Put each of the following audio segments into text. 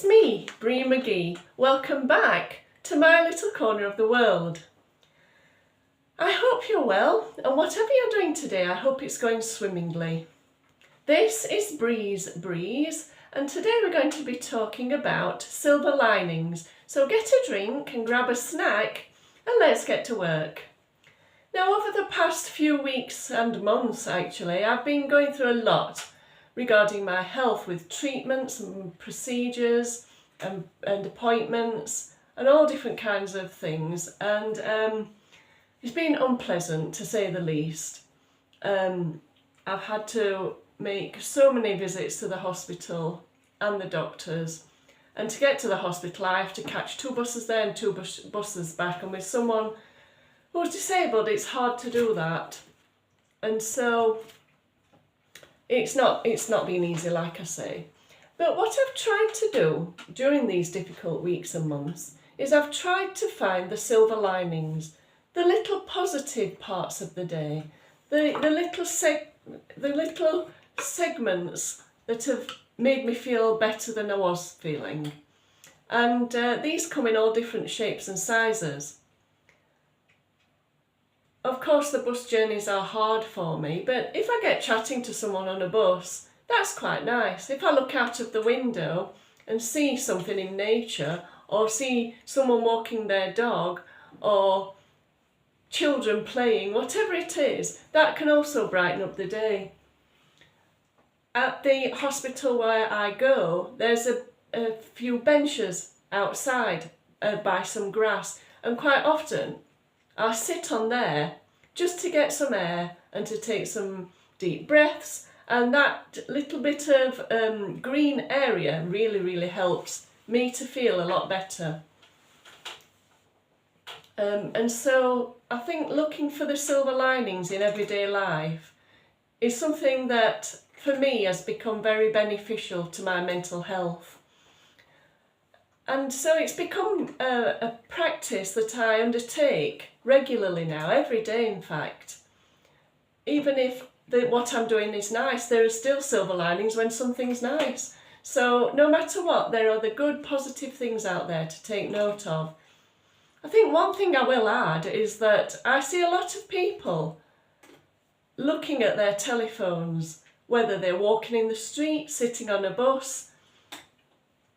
It's me, Bree McGee. Welcome back to my little corner of the world. I hope you're well, and whatever you're doing today, I hope it's going swimmingly. This is Bree's Breeze, and today we're going to be talking about silver linings. So get a drink and grab a snack, and let's get to work. Now, over the past few weeks and months, actually, I've been going through a lot regarding my health with treatments and procedures and appointments and all different kinds of things, and it's been unpleasant to say the least. I've had to make so many visits to the hospital and the doctors, and to get to the hospital I have to catch 2 buses there and 2 buses back, and with someone who's disabled it's hard to do that, and so it's not been easy, like I say. But what I've tried to do during these difficult weeks and months is I've tried to find the silver linings, the little positive parts of the day, the little segments that have made me feel better than I was feeling. And these come in all different shapes and sizes. Of course, the bus journeys are hard for me, but if I get chatting to someone on a bus, that's quite nice. If I look out of the window and see something in nature, or see someone walking their dog, or children playing, whatever it is, that can also brighten up the day. At the hospital where I go, there's a few benches outside by some grass, and quite often I sit on there just to get some air and to take some deep breaths, and that little bit of green area really helps me to feel a lot better. And so I think looking for the silver linings in everyday life is something that for me has become very beneficial to my mental health. And so it's become a practice that I undertake regularly now, every day in fact. Even if what I'm doing is nice, there are still silver linings when something's nice. So no matter what, there are the good positive things out there to take note of. I think one thing I will add is that I see a lot of people looking at their telephones, whether they're walking in the street, sitting on a bus,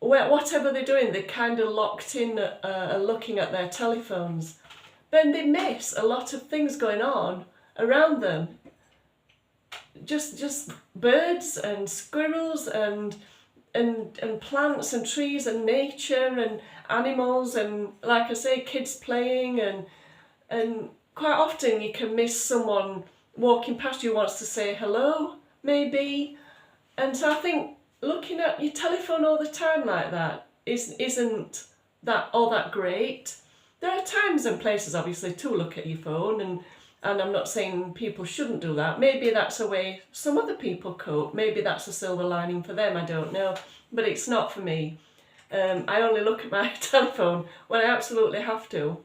whatever they're doing, they're kind of locked in looking at their telephones. Then they miss a lot of things going on around them. Just birds and squirrels and plants and trees and nature and animals, and like I say, kids playing, and quite often you can miss someone walking past you who wants to say hello, maybe. And so I think looking at your telephone all the time like that isn't that all that great. There are times and places obviously to look at your phone, and I'm not saying people shouldn't do that. Maybe that's a way some other people cope. Maybe that's a silver lining for them, I don't know. But it's not for me. I only look at my telephone when I absolutely have to.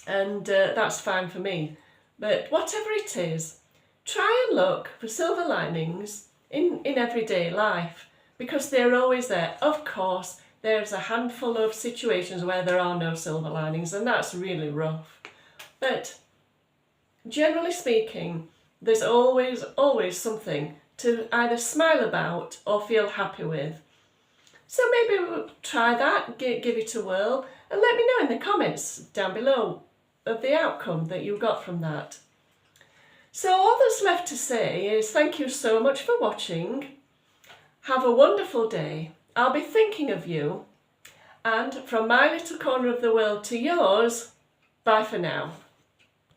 And that's fine for me. But whatever it is, try and look for silver linings in everyday life, because they're always there. Of course, there's a handful of situations where there are no silver linings, and that's really rough. But generally speaking, there's always something to either smile about or feel happy with. So maybe we'll try that, give it a whirl, and let me know in the comments down below of the outcome that you got from that. So all that's left to say is thank you so much for watching. Have a wonderful day. I'll be thinking of you. And from my little corner of the world to yours, bye for now.